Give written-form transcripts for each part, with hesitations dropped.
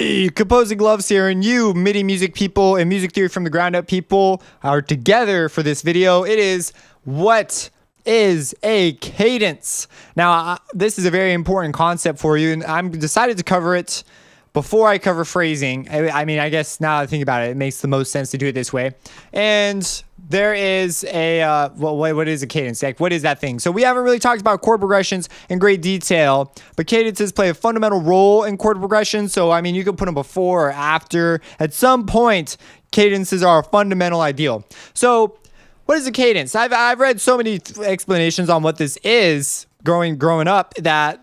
Hey, composing gloves here, and you MIDI music people and music theory from the ground up people are together for this video. It is what is a cadence. Now, this is a very important concept for you, and I'm decided to cover it before I cover phrasing. I mean, I guess now that I think about it, it makes the most sense to do it this way. And there is a, well, what is a cadence? Like, what is that thing? So we haven't really talked about chord progressions in great detail, but cadences play a fundamental role in chord progression. So, I mean, you can put them before or after. At some point, cadences are a fundamental ideal. So what is a cadence? I've read so many explanations on what this is growing up that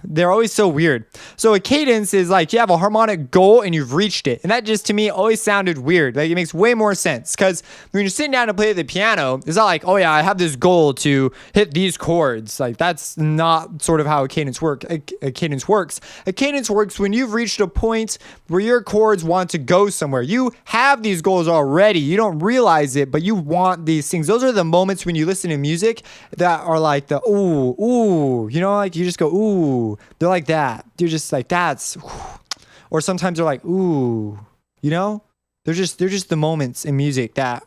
they're always so weird. So a cadence is like you have a harmonic goal and you've reached it. And that just to me always sounded weird. Like it makes way more sense because when you're sitting down to play the piano, it's not like, oh yeah, I have this goal to hit these chords. Like that's not sort of how a cadence works. A cadence works. A cadence works when you've reached a point where your chords want to go somewhere. You have these goals already. You don't realize it, but you want these things. Those are the moments when you listen to music that are like the ooh, you know, like you just go ooh. They're like that. They're just like that's, or sometimes they're like ooh, you know. They're just the moments in music that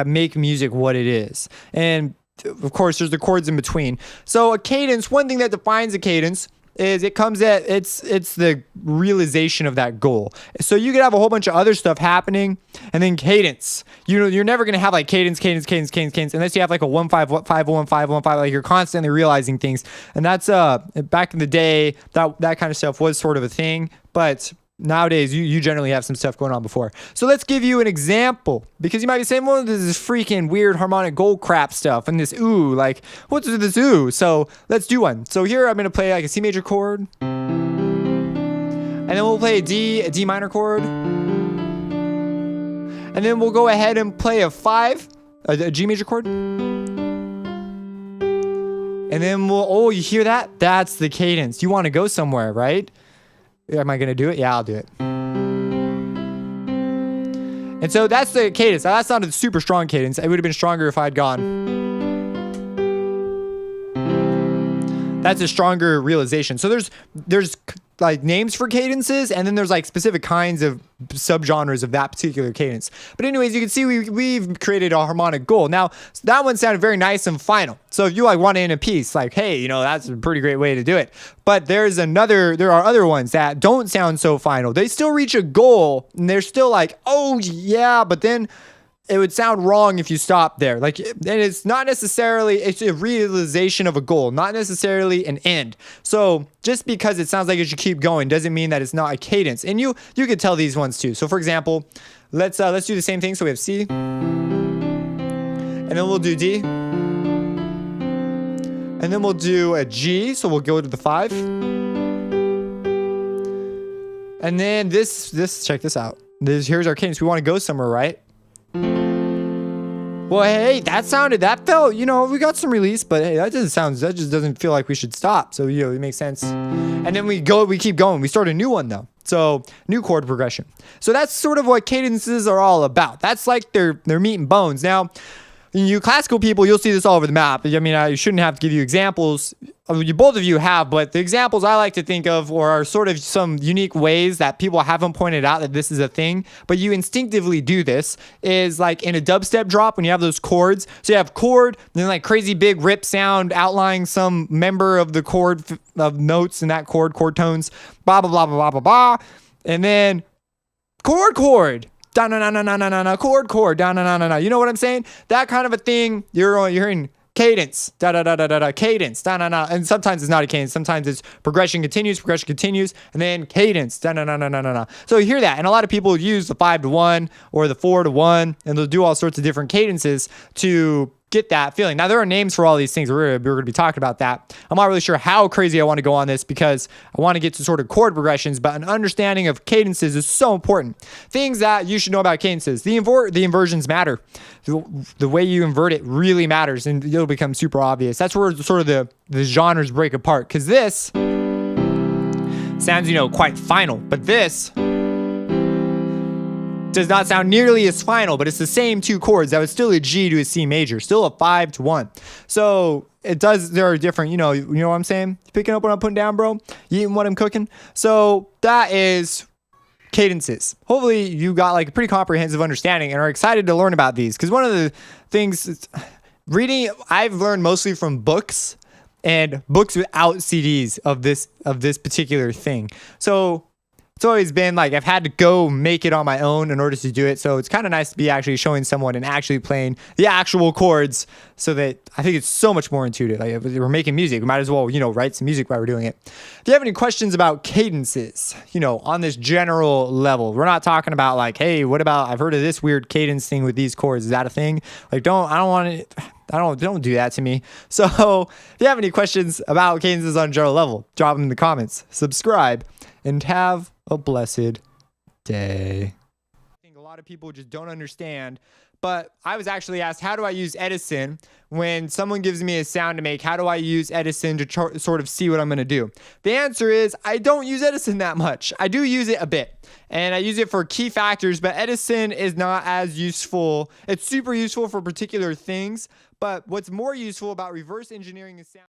make music what it is. And of course, there's the chords in between. So a cadence, one thing that defines a cadence is it comes at it's the realization of that goal. So you could have a whole bunch of other stuff happening, and then cadence. You're never gonna have like cadence unless you have like a 1-5-1-5-1-5-1-5. Like you're constantly realizing things, and that's back in the day that kind of stuff was sort of a thing, but nowadays you generally have some stuff going on before. So let's give you an example, because you might be saying, well, this is freaking weird harmonic gold crap stuff and this ooh, like what's this ooh? So let's do one. So here I'm going to play like a C major chord, and then we'll play a D minor chord, and then we'll go ahead and play a 5, a G major chord, and then oh, you hear that? That's the cadence. You want to go somewhere, right? Am I going to do it? Yeah, I'll do it. And so that's the cadence. Now, that's not a super strong cadence. It would have been stronger if I'd gone. That's a stronger realization. So there's like names for cadences, and then there's like specific kinds of subgenres of that particular cadence. But anyways, you can see we've created a harmonic goal. Now that one sounded very nice and final. So if you like want it in a piece, like, hey, you know, that's a pretty great way to do it. But there are other ones that don't sound so final. They still reach a goal and they're still like, oh yeah, but then it would sound wrong if you stop there. Like, and it's not necessarily, it's a realization of a goal, not necessarily an end. So just because it sounds like it should keep going doesn't mean that it's not a cadence. And you could tell these ones too. So for example, let's do the same thing. So we have C, and then we'll do D, and then we'll do a G. So we'll go to the 5, and then this check this out. Here's our cadence. We want to go somewhere, right? Well, hey, that felt, you know, we got some release, but hey, that just doesn't feel like we should stop. So, you know, it makes sense. And then we keep going. We start a new one though. So new chord progression. So that's sort of what cadences are all about. That's like their meat and bones. Now, you classical people, you'll see this all over the map. I mean, I shouldn't have to give you examples. Both of you have, but the examples I like to think of are sort of some unique ways that people haven't pointed out that this is a thing, but you instinctively do this, is like in a dubstep drop when you have those chords. So you have chord, then like crazy big rip sound outlining some member of the chord of notes in that chord tones, blah, blah, blah, blah, blah, blah, and then chord. Da na na na na na na chord da na na na na. You know what I'm saying? That kind of a thing. You're hearing cadence, da da da da da da, cadence, da na na. And sometimes it's not a cadence. Sometimes it's progression continues, and then cadence, da na na na na na na. So you hear that, and a lot of people use the 5-to-1 or the 4-to-1, and they'll do all sorts of different cadences to get that feeling. Now there are names for all these things. We're going to be talking about that. I'm not really sure how crazy I want to go on this because I want to get to sort of chord progressions, but an understanding of cadences is so important. Things that you should know about cadences. The inversions matter. The way you invert it really matters, and it'll become super obvious. That's where sort of the genres break apart, because this sounds, you know, quite final, but this does not sound nearly as final, but it's the same two chords. That was still a G to a C major, still a 5-to-1. So it does, there are different, you know what I'm saying? You picking up what I'm putting down, bro? You eating what I'm cooking? So that is cadences. Hopefully you got like a pretty comprehensive understanding and are excited to learn about these. Because one of the things reading, I've learned mostly from books and books without CDs of this particular thing. So it's always been like I've had to go make it on my own in order to do it. So it's kind of nice to be actually showing someone and actually playing the actual chords, so that I think it's so much more intuitive. Like if we're making music, we might as well, write some music while we're doing it. If you have any questions about cadences, on this general level, we're not talking about like, hey, what about, I've heard of this weird cadence thing with these chords. Is that a thing? Like, don't do that to me. So if you have any questions about cadences on a general level, drop them in the comments, subscribe, and have a blessed day. I think a lot of people just don't understand, but I was actually asked, how do I use Edison when someone gives me a sound to make? How do I use Edison to sort of see what I'm going to do? The answer is I don't use Edison that much. I do use it a bit, and I use it for key factors, but Edison is not as useful. It's super useful for particular things, but what's more useful about reverse engineering a sound